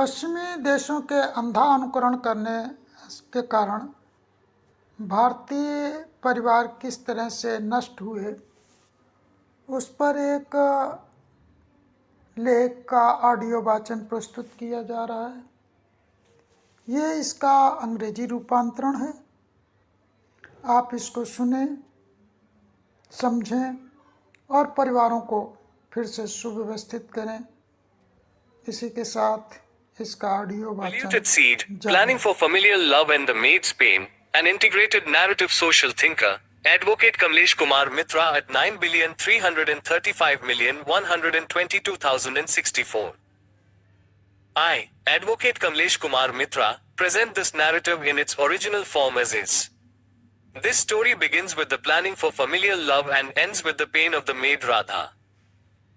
पश्चिमी देशों के अंधा अनुकरण करने के कारण भारतीय परिवार किस तरह से नष्ट हुए, उस पर एक लेख का ऑडियो वाचन प्रस्तुत किया जा रहा है। ये इसका अंग्रेजी रूपांतरण है। आप इसको सुने, समझें और परिवारों को फिर से सुव्यवस्थित करें। इसी के साथ इसका ऑडियो वाचन Polluted Seed, Planning for Familial Love and the Maid's Pain, an integrated narrative social thinker, Advocate Kamlesh Kumar Mitra at 9,335,122,064. I, Advocate Kamlesh Kumar Mitra, present this narrative in its original form as is. This story begins with the planning for familial love and ends with the pain of the maid Radha.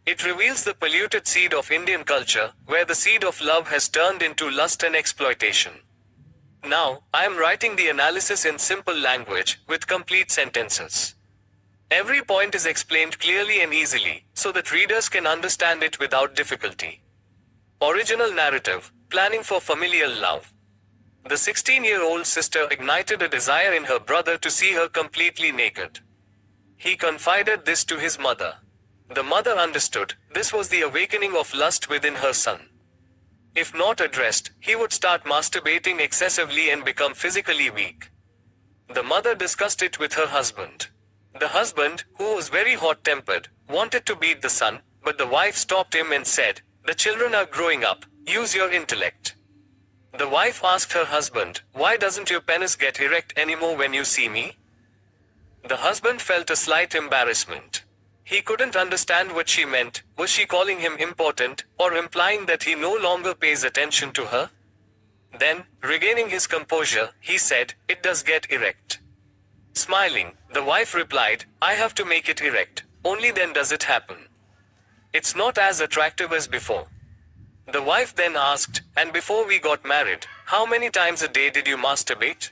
It reveals the polluted seed of Indian culture, where the seed of love has turned into lust and exploitation. Now, I am writing the analysis in simple language, with complete sentences. Every point is explained clearly and easily, so that readers can understand it without difficulty. Original narrative, Planning for Familial Love. The 16-year-old sister ignited a desire in her brother to see her completely naked. He confided this to his mother. The mother understood, this was the awakening of lust within her son. If not addressed, he would start masturbating excessively and become physically weak. The mother discussed it with her husband. The husband, who was very hot-tempered, wanted to beat the son, but the wife stopped him and said, "The children are growing up, use your intellect." The wife asked her husband, "Why doesn't your penis get erect anymore when you see me?" The husband felt a slight embarrassment. He couldn't understand what she meant. Was she calling him important, or implying that he no longer pays attention to her? Then, regaining his composure, he said, "It does get erect." Smiling, the wife replied, "I have to make it erect. Only then does it happen. It's not as attractive as before." The wife then asked, "And before we got married, how many times a day did you masturbate?"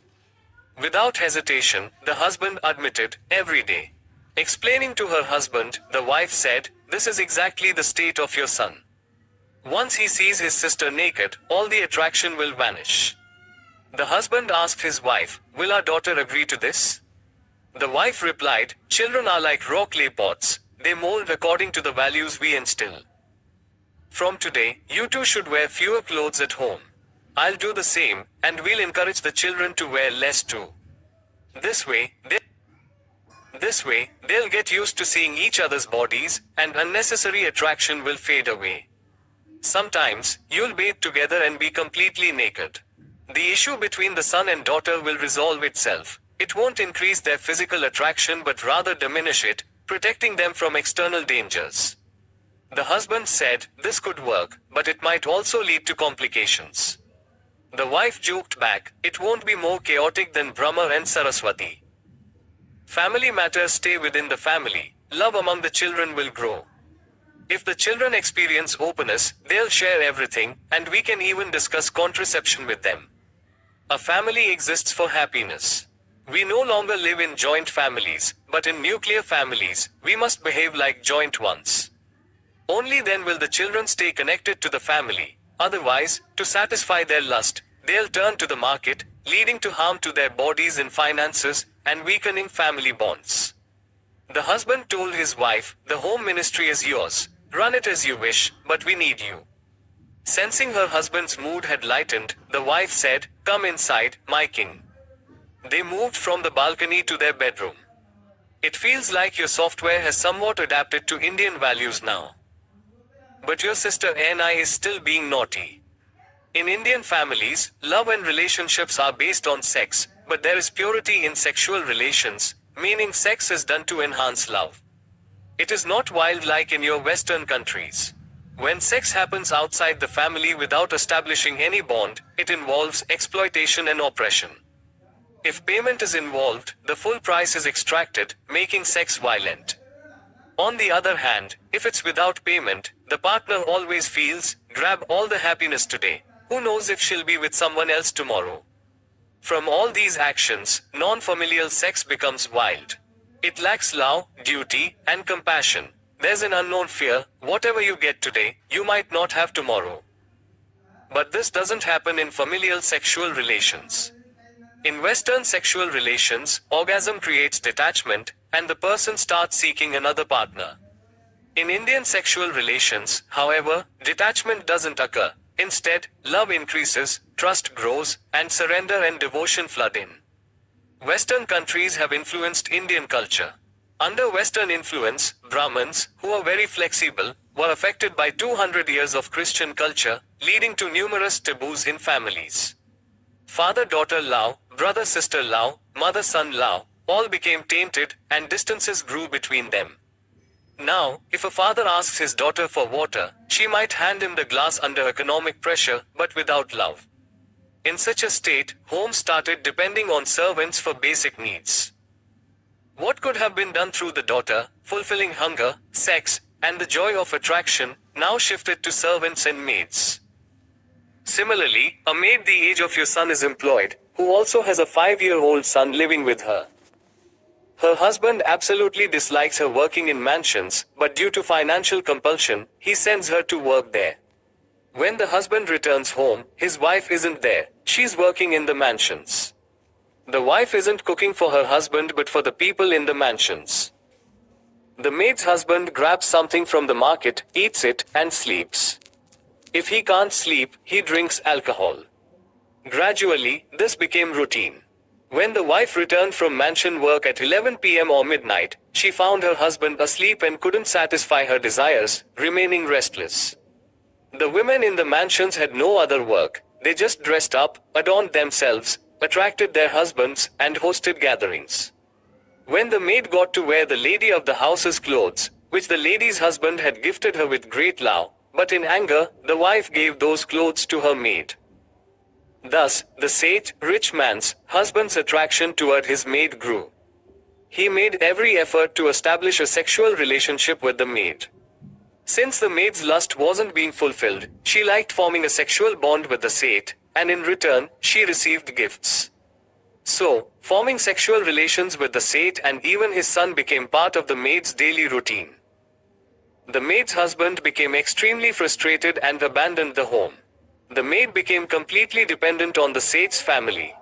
Without hesitation, the husband admitted, "Every day." Explaining to her husband, the wife said, "This is exactly the state of your son. Once he sees his sister naked, all the attraction will vanish." The husband asked his wife, "Will our daughter agree to this?" The wife replied, "Children are like raw clay pots. They mold according to the values we instill. From today, you two should wear fewer clothes at home. I'll do the same, and we'll encourage the children to wear less too. This way, they'll get used to seeing each other's bodies, and unnecessary attraction will fade away. Sometimes, you'll bathe together and be completely naked. The issue between the son and daughter will resolve itself. It won't increase their physical attraction but rather diminish it, protecting them from external dangers." The husband said, "This could work, but it might also lead to complications." The wife joked back, "It won't be more chaotic than Brahma and Saraswati. Family matters stay within the family. Love among the children will grow. If the children experience openness, they'll share everything, and we can even discuss contraception with them. A family exists for happiness. We no longer live in joint families, but in nuclear families. We must behave like joint ones. Only then will the children stay connected to the family. Otherwise, to satisfy their lust, they'll turn to the market, leading to harm to their bodies and finances, and weakening family bonds." The husband told his wife, "The home ministry is yours. Run it as you wish, but we need you." Sensing her husband's mood had lightened, the wife said, "Come inside, my king." They moved from the balcony to their bedroom. "It feels like your software has somewhat adapted to Indian values now. But your sister Anna is still being naughty. In Indian families, love and relationships are based on sex, but there is purity in sexual relations, meaning sex is done to enhance love. It is not wild like in your Western countries. When sex happens outside the family without establishing any bond, it involves exploitation and oppression. If payment is involved, the full price is extracted, making sex violent. On the other hand, if it's without payment, the partner always feels, grab all the happiness today. Who knows if she'll be with someone else tomorrow? From all these actions, non-familial sex becomes wild. It lacks love, duty, and compassion. There's an unknown fear, whatever you get today, you might not have tomorrow. But this doesn't happen in familial sexual relations. In Western sexual relations, orgasm creates detachment, and the person starts seeking another partner. In Indian sexual relations, however, detachment doesn't occur. Instead, love increases, trust grows, and surrender and devotion flood in. Western countries have influenced Indian culture. Under Western influence, Brahmins, who are very flexible, were affected by 200 years of Christian culture, leading to numerous taboos in families. Father-daughter love, brother-sister love, mother-son love, all became tainted, and distances grew between them. Now, if a father asks his daughter for water, she might hand him the glass under economic pressure, but without love. In such a state, homes started depending on servants for basic needs. What could have been done through the daughter, fulfilling hunger, sex, and the joy of attraction, now shifted to servants and maids. Similarly, a maid the age of your son is employed, who also has a 5-year-old son living with her. Her husband absolutely dislikes her working in mansions, but due to financial compulsion, he sends her to work there. When the husband returns home, his wife isn't there, she's working in the mansions. The wife isn't cooking for her husband but for the people in the mansions. The maid's husband grabs something from the market, eats it, and sleeps. If he can't sleep, he drinks alcohol. Gradually, this became routine. When the wife returned from mansion work at 11 p.m. or midnight, she found her husband asleep and couldn't satisfy her desires, remaining restless. The women in the mansions had no other work, they just dressed up, adorned themselves, attracted their husbands, and hosted gatherings. When the maid got to wear the lady of the house's clothes, which the lady's husband had gifted her with great love, but in anger, the wife gave those clothes to her maid. Thus, the sage, rich man's, husband's attraction toward his maid grew. He made every effort to establish a sexual relationship with the maid. Since the maid's lust wasn't being fulfilled, she liked forming a sexual bond with the sage, and in return, she received gifts. So, forming sexual relations with the sage and even his son became part of the maid's daily routine. The maid's husband became extremely frustrated and abandoned the home. The maid became completely dependent on the sage's family.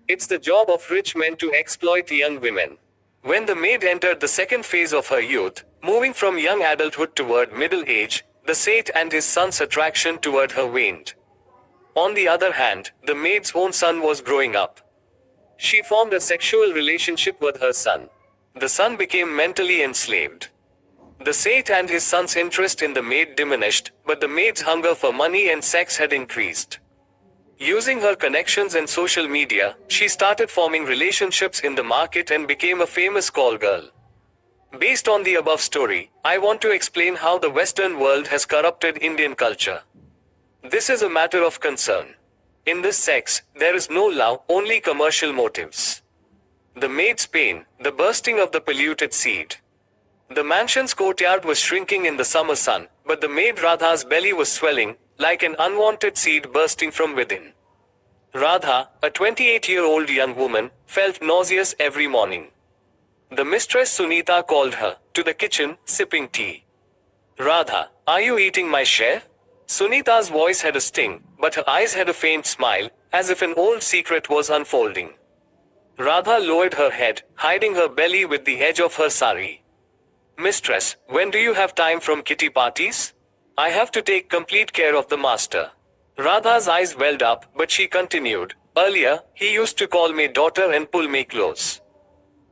It's the job of rich men to exploit young women. When the maid entered the second phase of her youth, moving from young adulthood toward middle age, the sage and his son's attraction toward her waned. On the other hand, the maid's own son was growing up. She formed a sexual relationship with her son. The son became mentally enslaved. The sage and his son's interest in the maid diminished, but the maid's hunger for money and sex had increased. Using her connections and social media, she started forming relationships in the market and became a famous call girl. Based on the above story, I want to explain how the Western world has corrupted Indian culture. This is a matter of concern. In this sex, there is no love, only commercial motives. The maid's pain, the bursting of the polluted seed. The mansion's courtyard was shrinking in the summer sun, but the maid Radha's belly was swelling, like an unwanted seed bursting from within. Radha, a 28-year-old young woman, felt nauseous every morning. The mistress Sunita called her to the kitchen, sipping tea. Radha, are you eating my share? Sunita's voice had a sting, but her eyes had a faint smile, as if an old secret was unfolding. Radha lowered her head, hiding her belly with the edge of her sari. Mistress, when do you have time from kitty parties? I have to take complete care of the master. Radha's eyes welled up, but she continued. Earlier, he used to call me daughter and pull me close.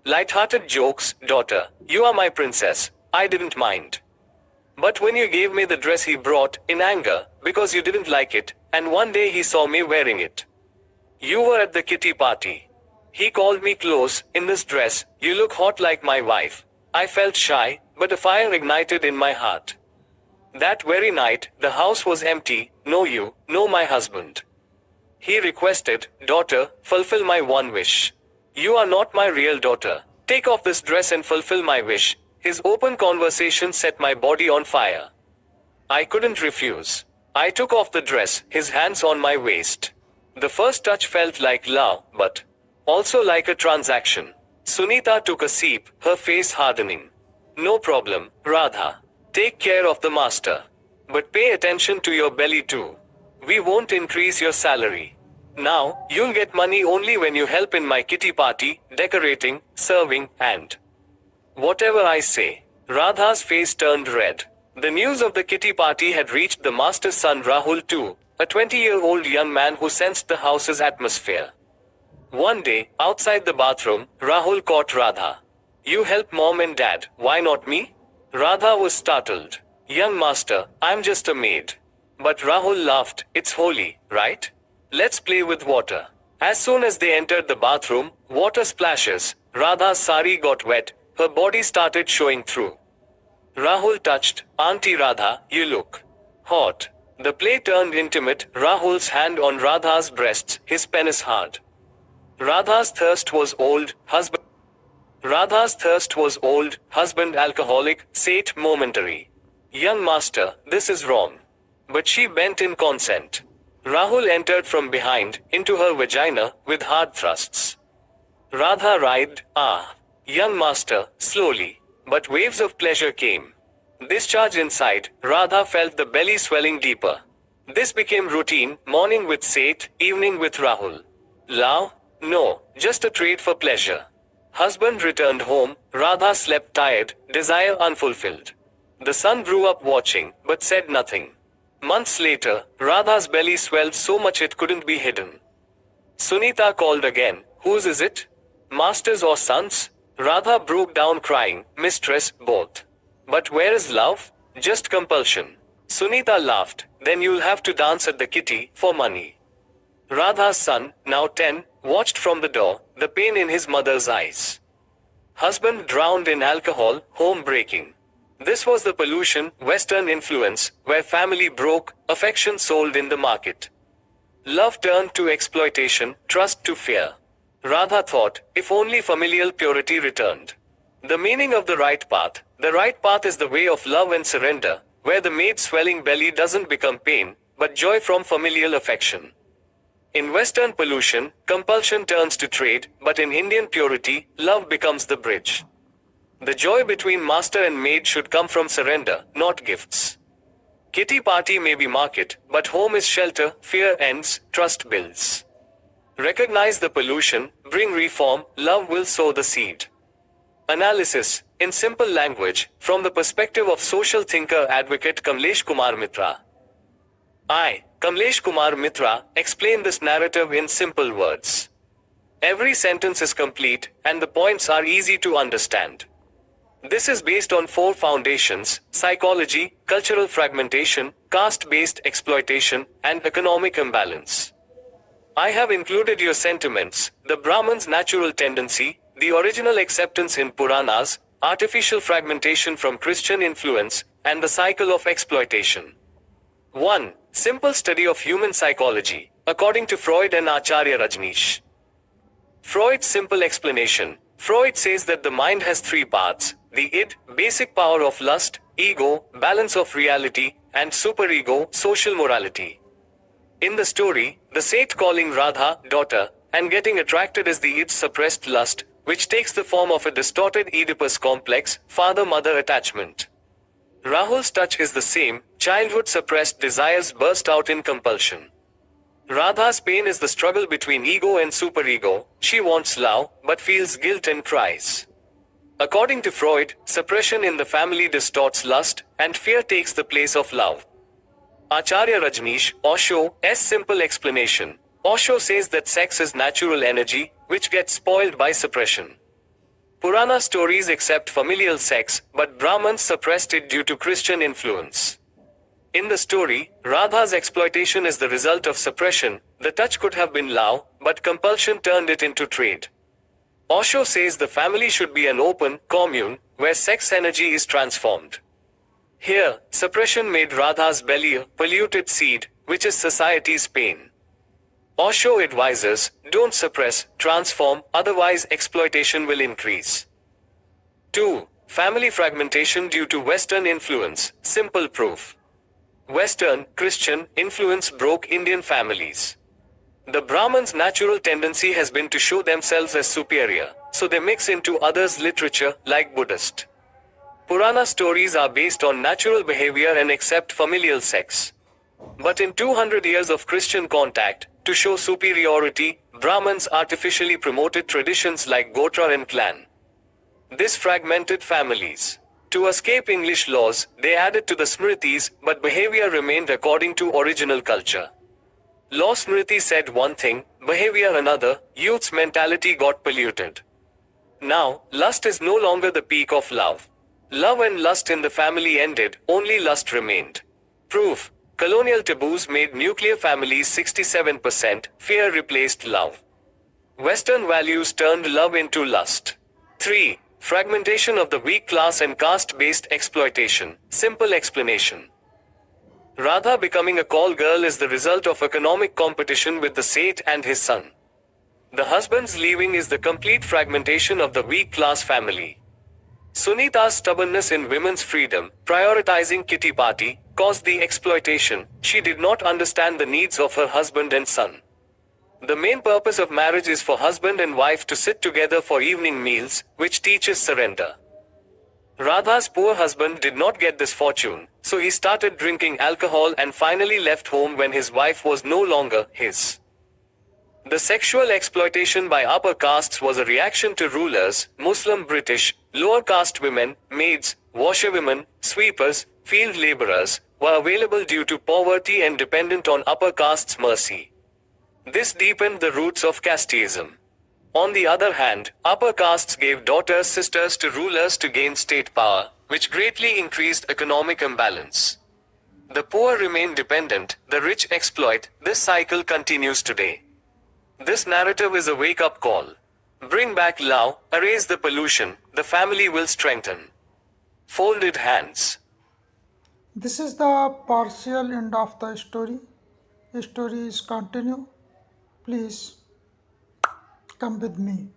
Light-hearted jokes, daughter, you are my princess, I didn't mind. But when you gave me the dress he brought, in anger, because you didn't like it, and one day he saw me wearing it. You were at the kitty party. He called me close, in this dress, you look hot like my wife. I felt shy, but a fire ignited in my heart. That very night, the house was empty, no you, no my husband. He requested, daughter, fulfill my one wish. You are not my real daughter. Take off this dress and fulfill my wish. His open conversation set my body on fire. I couldn't refuse. I took off the dress, his hands on my waist. The first touch felt like love, but also like a transaction. Sunita took a sip, her face hardening. No problem, Radha. Take care of the master. But pay attention to your belly too. We won't increase your salary. Now, you'll get money only when you help in my kitty party, decorating, serving, and whatever I say. Radha's face turned red. The news of the kitty party had reached the master's son Rahul too, a 20-year-old young man who sensed the house's atmosphere. One day, outside the bathroom, Rahul caught Radha. You help mom and dad, why not me? Radha was startled. Young master, I'm just a maid. But Rahul laughed, it's holy, right? Let's play with water. As soon as they entered the bathroom, water splashes, Radha's sari got wet, her body started showing through. Rahul touched, Auntie Radha, you look hot. The play turned intimate, Rahul's hand on Radha's breasts, his penis hard. Radha's thirst was old, husband alcoholic, sate momentary. Young master, this is wrong. But she bent in consent. Rahul entered from behind, into her vagina, with hard thrusts. Radha writhed, ah. Young master, slowly. But waves of pleasure came. Discharge inside, Radha felt the belly swelling deeper. This became routine, morning with Seth, evening with Rahul. Love? No, just a trade for pleasure. Husband returned home, Radha slept tired, desire unfulfilled. The son grew up watching, but said nothing. Months later, Radha's belly swelled so much it couldn't be hidden. Sunita called again, whose is it? Master's or son's? Radha broke down crying, mistress, both. But where is love? Just compulsion. Sunita laughed, then you'll have to dance at the kitty, for money. Radha's son, now 10, watched from the door, the pain in his mother's eyes. Husband drowned in alcohol, home breaking. This was the pollution, Western influence, where family broke, affection sold in the market. Love turned to exploitation, trust to fear. Radha thought, if only familial purity returned. The meaning of the right path is the way of love and surrender, where the maid's swelling belly doesn't become pain, but joy from familial affection. In Western pollution, compulsion turns to trade, but in Indian purity, love becomes the bridge. The joy between master and maid should come from surrender, not gifts. Kitty party may be market, but home is shelter, fear ends, trust builds. Recognize the pollution, bring reform, love will sow the seed. Analysis, in simple language, from the perspective of social thinker advocate Kamlesh Kumar Mitra. I, Kamlesh Kumar Mitra, explain this narrative in simple words. Every sentence is complete, and the points are easy to understand. This is based on 4 foundations: psychology, cultural fragmentation, caste-based exploitation, and economic imbalance. I have included your sentiments, the Brahman's natural tendency, the original acceptance in Puranas, artificial fragmentation from Christian influence, and the cycle of exploitation. 1. Simple study of human psychology, according to Freud and Acharya Rajneesh. Freud's simple explanation. Freud says that the mind has 3 parts: the id, basic power of lust; ego, balance of reality; and superego, social morality. In the story, the Seth calling Radha, daughter, and getting attracted is the id's suppressed lust, which takes the form of a distorted Oedipus complex, father-mother attachment. Rahul's touch is the same, childhood suppressed desires burst out in compulsion. Radha's pain is the struggle between ego and superego, she wants love, but feels guilt and cries. According to Freud, suppression in the family distorts lust, and fear takes the place of love. Acharya Rajneesh, Osho's simple explanation. Osho says that sex is natural energy, which gets spoiled by suppression. Purana stories accept familial sex, but Brahmins suppressed it due to Christian influence. In the story, Radha's exploitation is the result of suppression. The touch could have been love, but compulsion turned it into trade. Osho says the family should be an open commune, where sex energy is transformed. Here, suppression made Radha's belly a polluted seed, which is society's pain. Osho advises, don't suppress, transform, otherwise exploitation will increase. 2. Family fragmentation due to Western influence, simple proof. Western, Christian, influence broke Indian families. The Brahmins' natural tendency has been to show themselves as superior, so they mix into others' literature, like Buddhist. Purana stories are based on natural behavior and accept familial sex. But in 200 years of Christian contact, to show superiority, Brahmins artificially promoted traditions like Gotra and clan. This fragmented families. To escape English laws, they added to the Smritis, but behavior remained according to original culture. Law Smriti said one thing, behavior another, youth's mentality got polluted. Now, lust is no longer the peak of love. Love and lust in the family ended, only lust remained. Proof. Colonial taboos made nuclear families 67%, fear replaced love. Western values turned love into lust. 3. Fragmentation of the weak class and caste-based exploitation. Simple explanation. Radha becoming a call girl is the result of economic competition with the Seth and his son. The husband's leaving is the complete fragmentation of the weak class family. Sunita's stubbornness in women's freedom, prioritizing kitty party, caused the exploitation. She did not understand the needs of her husband and son. The main purpose of marriage is for husband and wife to sit together for evening meals, which teaches surrender. Radha's poor husband did not get this fortune, so he started drinking alcohol and finally left home when his wife was no longer his. The sexual exploitation by upper castes was a reaction to rulers, Muslim British, lower caste women, maids, washerwomen, sweepers, field laborers, were available due to poverty and dependent on upper castes' mercy. This deepened the roots of casteism. On the other hand, upper castes gave daughters, sisters to rulers to gain state power, which greatly increased economic imbalance. The poor remain dependent, the rich exploit. This cycle continues today. This narrative is a wake-up call. Bring back love, erase the pollution, the family will strengthen. Folded hands. This is the partial end of the story. The story is continue. Please come with me.